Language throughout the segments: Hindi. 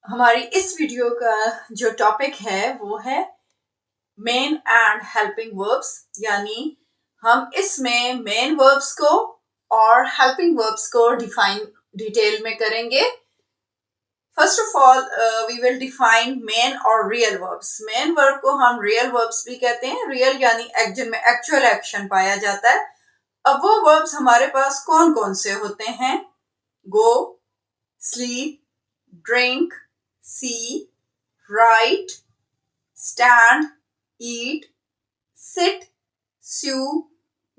हमारी इस वीडियो का जो टॉपिक है वो है मेन एंड हेल्पिंग वर्ब्स, यानी हम इसमें मेन वर्ब्स को और हेल्पिंग वर्ब्स को डिटेल में करेंगे। First of all we will define main और रियल वर्ब्स। मेन वर्ब को हम रियल वर्ब्स भी कहते हैं। रियल यानी जिनमें एक्चुअल एक्शन पाया जाता है। अब वो वर्ब्स हमारे पास कौन कौन से होते हैं? Go, sleep, drink, see, write, stand, eat, sit, sew,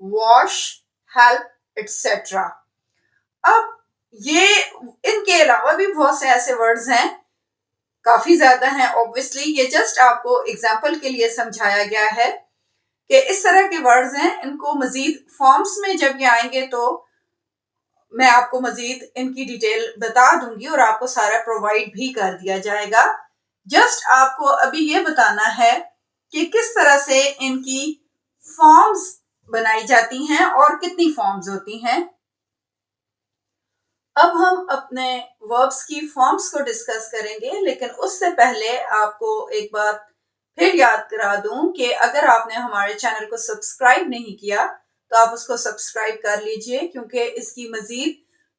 wash, help, etc. अब ये इनके अलावा भी बहुत से ऐसे वर्ड्स हैं, काफी ज्यादा हैं। ऑब्वियसली ये जस्ट आपको एग्जाम्पल के लिए समझाया गया है कि इस तरह के वर्ड्स हैं। इनको मजीद फॉर्म्स में जब ये आएंगे तो मैं आपको मजीद इनकी डिटेल बता दूंगी और आपको सारा प्रोवाइड भी कर दिया जाएगा। जस्ट आपको अभी ये बताना है कि किस तरह से इनकी फॉर्म्स बनाई जाती हैं और कितनी फॉर्म्स होती हैं। अब हम अपने वर्ब्स की फॉर्म्स को डिस्कस करेंगे, लेकिन उससे पहले आपको एक बात फिर याद करा दूं कि अगर आपने हमारे चैनल को सब्सक्राइब नहीं किया तो आप उसको सब्सक्राइब कर लीजिए, क्योंकि इसकी मजीद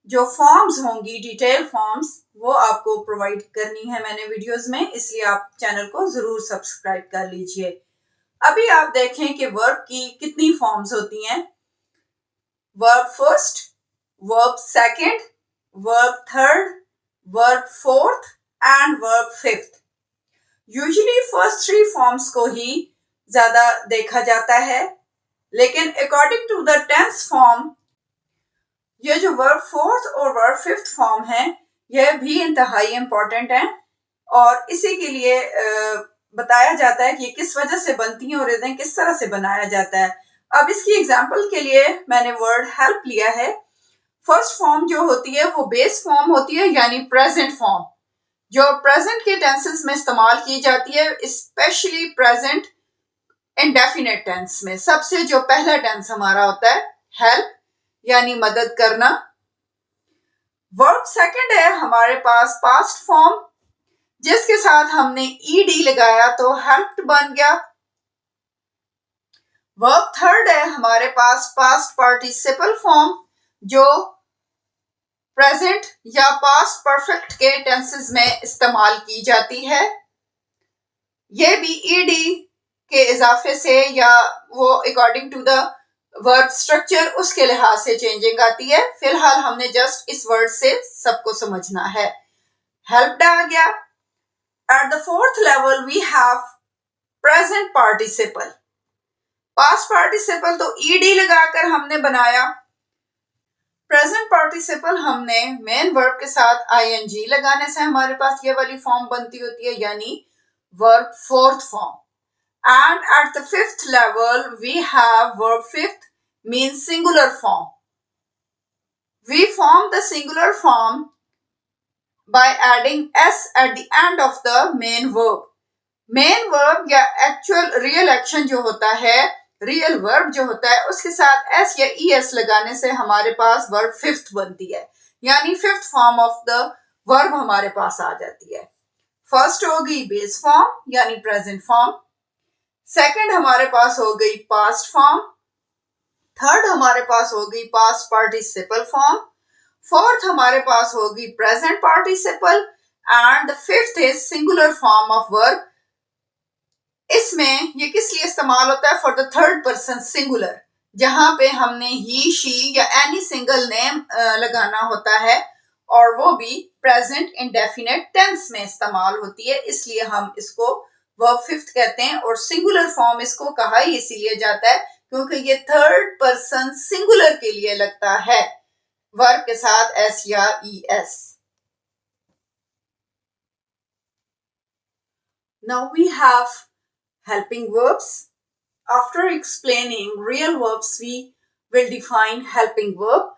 जो फॉर्म्स होंगी, डिटेल फॉर्म्स, वो आपको प्रोवाइड करनी है मैंने वीडियोस में, इसलिए आप चैनल को जरूर सब्सक्राइब कर लीजिए। अभी आप देखें कि वर्ब की कितनी फॉर्म्स होती हैं। Verb first, verb second, verb third, verb fourth and verb fifth. Usually first three forms को ही ज्यादा देखा जाता है, लेकिन according to the tense form ये जो वर्ब फोर्थ और वर्ब फिफ्थ फॉर्म है यह भी इंतहाई इंपॉर्टेंट है, और इसी के लिए बताया जाता है कि ये किस वजह से बनती हैं और इन्हें किस तरह से बनाया जाता है। अब इसकी एग्जांपल के लिए मैंने वर्ड हेल्प लिया है। फर्स्ट फॉर्म जो होती है वो बेस फॉर्म होती है, यानी प्रेजेंट फॉर्म, जो प्रेजेंट के टेंसेस में इस्तेमाल की जाती है, स्पेशली प्रेजेंट इंडेफिनिट टेंस में। सबसे जो पहला टेंस हमारा होता है हेल्प, यानी मदद करना। वर्ब सेकंड है हमारे पास पास्ट फॉर्म, जिसके साथ हमने ईडी लगाया तो हेल्प्ड बन गया। वर्ब थर्ड है हमारे पास पास्ट पार्टिसिपल फॉर्म, जो प्रेजेंट या पास्ट परफेक्ट के टेंसेस में इस्तेमाल की जाती है। यह भी ईडी के इजाफे से या वो according to the verb structure उसके लिहाज से चेंजिंग आती है। फिलहाल हमने जस्ट इस वर्ड से सबको समझना है। हेल्प्ड आ गया। At the fourth level we have present participle. Past participle तो ईडी लगाकर हमने बनाया। प्रेजेंट पार्टिसिपल हमने मेन वर्ब के साथ आईएनजी लगाने से हमारे पास ये वाली फॉर्म बनती होती है, यानी verb fourth form. And at the fifth level, we have verb fifth, means singular form. We form the singular form by adding s at the end of the main verb. Main verb या actual real action जो होता है, real verb जो होता है, उसके साथ s या es लगाने से हमारे पास verb fifth बनती है, यानी fifth form of the verb हमारे पास आ जाती है। First होगी base form, यानी present form। सेकंड हमारे पास हो गई पास्ट फॉर्म। थर्ड हमारे पास हो गई पास्ट पार्टिसिपल फॉर्म। फोर्थ हमारे पास होगी present participle and the fifth is singular form of verb. इसमें ये किस लिए इस्तेमाल होता है? For the third person singular, जहां पे हमने ही, शी या एनी सिंगल नेम लगाना होता है, और वो भी प्रेजेंट इंडेफिनिट टेंस में इस्तेमाल होती है, इसलिए हम इसको वर्ब फिफ्थ कहते हैं। और सिंगुलर फॉर्म इसको कहा ही इसीलिए जाता है क्योंकि ये थर्ड पर्सन सिंगुलर के लिए लगता है, वर्ब के साथ एस या E S. Now we have helping verbs. After explaining real verbs we will define helping verb.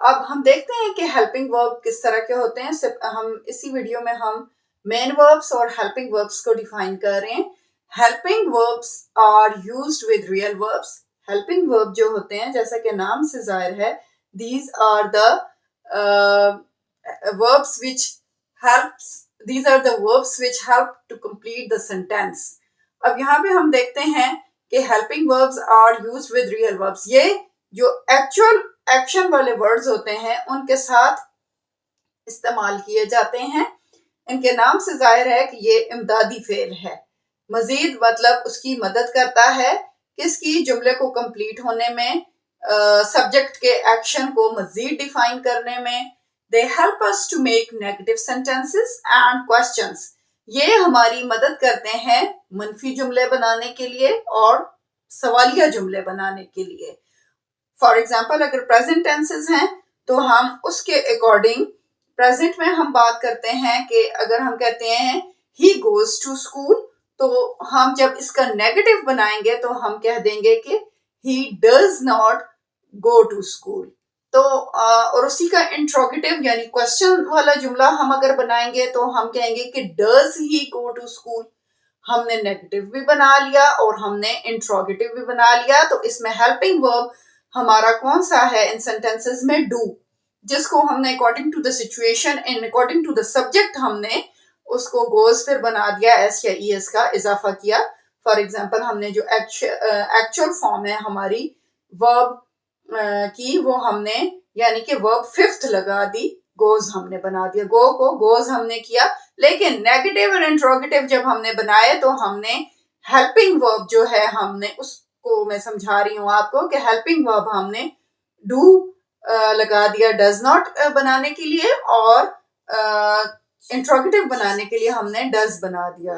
अब हम देखते हैं कि हेल्पिंग वर्ब किस तरह के होते हैं। हम इसी वीडियो में हम मेन वर्ब्स और हेल्पिंग वर्ब्स को डिफाइन कर रहे हैं। Helping verbs are used with real verbs. Helping verb जो होते हैं, जैसा कि नाम से जाहिर है, these are the verbs which helps these are the verbs which help to complete the sentence. अब यहाँ पे हम देखते हैं कि helping verbs are used with real verbs. ये जो actual action वाले words होते हैं उनके साथ इस्तेमाल किए जाते हैं. इनके नाम से जाहिर है कि ये इमदादी फेल है. मजीद मतलब उसकी मदद करता है किसकी, जुमले को कंप्लीट होने में, सब्जेक्ट के एक्शन को मजीद डिफाइन करने में. They help us to make negative sentences and questions. ये हमारी मदद करते हैं मनफी जुमले बनाने के लिए और सवालिया जुमले बनाने के लिए. फॉर एग्जाम्पल अगर प्रेजेंट टेंसेस हैं तो हम उसके अकॉर्डिंग प्रेजेंट में हम बात करते हैं कि अगर हम कहते हैं ही गोज टू स्कूल, तो हम जब इसका नेगेटिव बनाएंगे तो हम कह देंगे कि he does not go to school. तो और उसी का इंट्रोगेटिव यानी क्वेश्चन वाला जुमला हम अगर बनाएंगे तो हम कहेंगे कि does he go to school. हमने नेगेटिव भी बना लिया और हमने इंट्रोगेटिव भी बना लिया. तो इसमें हेल्पिंग वर्ब हमारा कौन सा है इन सेंटेंसेस में, डू, जिसको हमने according to the situation and according to the subject हमने उसको गोज फिर बना दिया, एस या ई एस का इजाफा किया. फॉर एग्जाम्पल हमने जो एक्चुअल फॉर्म है हमारी वर्ब की वो हमने यानी कि वर्ब फिफ्थ लगा दी, गोज हमने बना दिया, गो को गोज हमने किया. लेकिन नेगेटिव और इंट्रोगेटिव जब हमने बनाए तो हमने हेल्पिंग वर्ब जो है हमने उसको, मैं समझा रही हूँ आपको कि हेल्पिंग वर्ब हमने डू लगा दिया डज नॉट बनाने के लिए और इंट्रोगेटिव बनाने के लिए हमने डज बना दिया.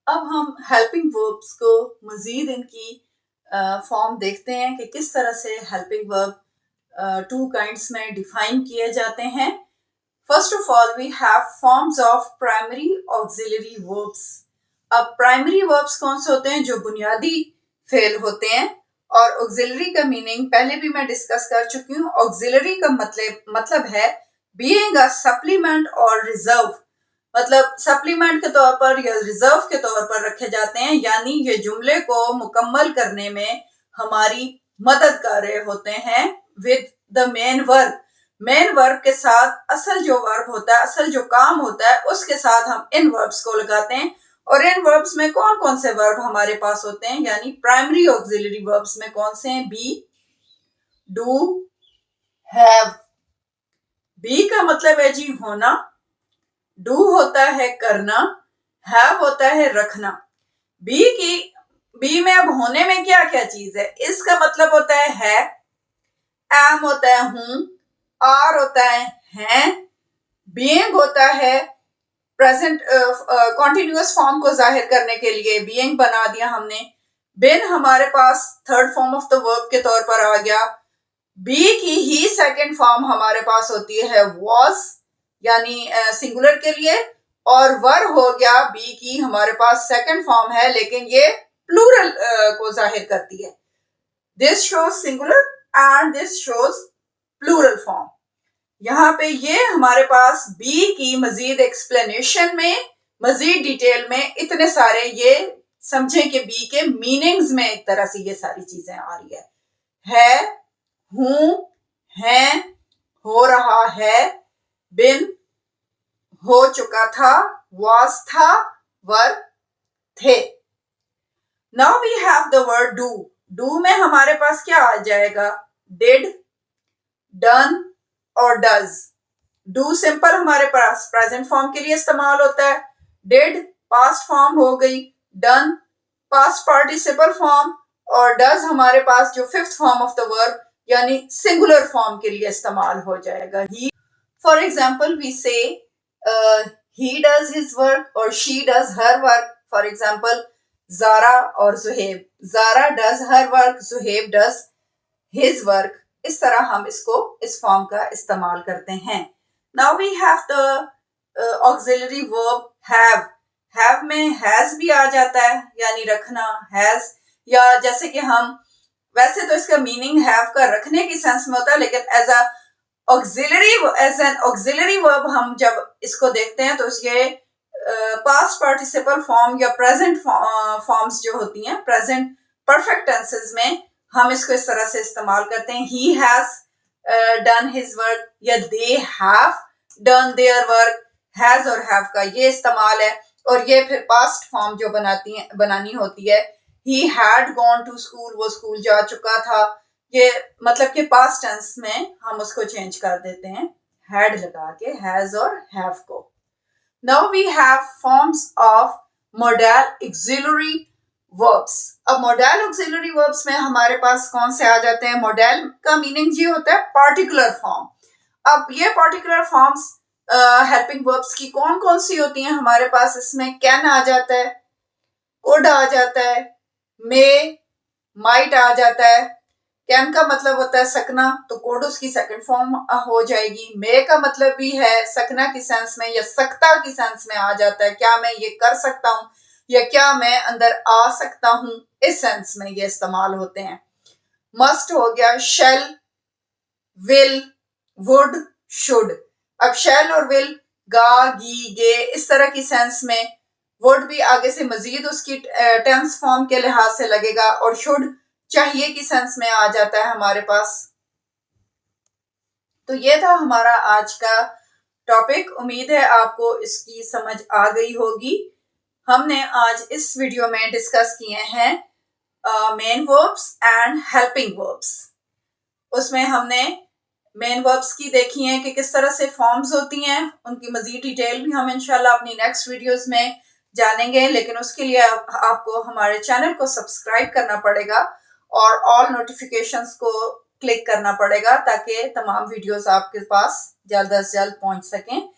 अब हम हेल्पिंग वर्ब्स को मजीद इनकी फॉर्म देखते हैं कि किस तरह से हेल्पिंग वर्ब टू काइंड्स में डिफाइन किए जाते हैं. First of all we have forms of primary auxiliary verbs. अब प्राइमरी वर्ब्स कौन से होते हैं, जो बुनियादी फेल होते हैं. और ऑक्सिलरी का मीनिंग पहले भी मैं डिस्कस कर चुकी हूँ. ऑक्सिलरी का मतलब है बीइंग अ सप्लीमेंट और रिजर्व. मतलब सप्लीमेंट के तौर पर या रिजर्व के तौर पर रखे जाते हैं, यानी ये जुमले को मुकम्मल करने में हमारी मदद कर रहे होते हैं with the main verb. Main verb के साथ असल जो वर्ब होता है, असल जो काम होता है, उसके साथ हम इन वर्ब्स को लगाते हैं. और इन वर्ब्स में कौन कौन से वर्ब हमारे पास होते हैं, यानी प्राइमरी ऑक्सिलरी वर्ब्स में कौन से हैं, बी, डू, हैव. बी का मतलब है जी होना, डू होता है करना, हैव होता है रखना. बी में अब होने में क्या क्या चीज है, इसका मतलब होता है, एम होता है हूं, आर होता है हैं, बीइंग होता है प्रेजेंट कॉन्टिन्यूअस फॉर्म को जाहिर करने के लिए बीइंग बना दिया हमने. बिन हमारे पास third form of the verb के तौर पर आ गया. बी की ही सेकंड फॉर्म हमारे पास होती है वॉज, यानी सिंगुलर के लिए. और वर हो गया बी की हमारे पास सेकंड फॉर्म है, लेकिन ये प्लूरल को जाहिर करती है. This shows singular and this shows plural form. यहाँ पे ये हमारे पास बी की मजीद एक्सप्लेनेशन में, मजीद डिटेल में इतने सारे, ये समझें कि बी के मीनिंग्स में एक तरह से ये सारी चीजें आ रही है, हूं, हैं, हो रहा है, बिन, हो चुका था, वाज था, वर थे. Now we have the word do. Do में हमारे पास क्या आ जाएगा, डिड, डन और डज. डू सिंपल हमारे पास प्रेजेंट फॉर्म के लिए इस्तेमाल होता है, डिड पास्ट फॉर्म हो गई, डन पास्ट पार्टिसिपल फॉर्म, और डज हमारे पास जो fifth form of the verb यानी सिंगुलर फॉर्म के लिए इस्तेमाल हो जाएगा. ही, for example we say he does his work और she does her work. For example Zara और Zuheb, Zara does her work, Zuheb does his work. इस तरह हम इसको इस फॉर्म का इस्तेमाल करते हैं. Now we have the auxiliary verb have. Have में हैज भी आ जाता है, यानी रखना, हैज. या जैसे कि हम, वैसे तो इसका मीनिंग हैव का रखने की सेंस में होता है, लेकिन एज एन ऑक्सिलरी वर्ब हम जब इसको देखते हैं तो ये पास्ट पार्टिसिपल फॉर्म या प्रेजेंट फॉर्म्स जो होती हैं, प्रेजेंट परफेक्ट टेंसेस में हम इसको इस तरह से इस्तेमाल करते हैं. He has done his work या they have done their work, has और have का ये इस्तेमाल है। और ये फिर पास्ट फॉर्म जो बनानी होती है, he had gone to school, वो स्कूल जा चुका था। ये मतलब कि पास्ट टेंस में हम उसको चेंज कर देते हैं had लगा के has और have को। Now we have forms of modal auxiliary verbs। अब modal auxiliary verbs में हमारे पास कौन से आ जाते हैं? modal का मीनिंग ये होता है particular form। अब ये particular forms हेल्पिंग वर्ब्स की कौन कौन सी होती हैं हमारे पास? इसमें कैन आ जाता है, कुड आ जाता है, मे, माइट आ जाता है। कैन का मतलब होता है सकना, तो कुड उसकी सेकंड फॉर्म हो जाएगी। मे का मतलब भी है सकना की सेंस में या सकता की सेंस में आ जाता है, क्या मैं ये कर सकता हूं या क्या मैं अंदर आ सकता हूं, इस सेंस में ये इस्तेमाल होते हैं। मस्ट हो गया, शेल, विल, वुड, शुड। अब शेल और विल गा, गी, गे इस तरह की सेंस में, वुड भी आगे से मजीद उसकी टेंस फॉर्म के लिहाज से लगेगा, और शुड चाहिए की सेंस में आ जाता है हमारे पास। तो ये था हमारा आज का टॉपिक। उम्मीद है आपको इसकी समझ आ गई होगी। हमने आज इस वीडियो में डिस्कस किए हैं main verbs and helping verbs. उसमें हमने मेन वर्ब्स की देखी हैं कि किस तरह से फॉर्म्स होती हैं, उनकी मजीद डिटेल भी हम इंशाल्लाह अपनी नेक्स्ट वीडियोस में जानेंगे। लेकिन उसके लिए आपको हमारे चैनल को सब्सक्राइब करना पड़ेगा और ऑल नोटिफिकेशंस को क्लिक करना पड़ेगा ताकि तमाम वीडियोस आपके पास जल्द से जल्द पहुंच सकें।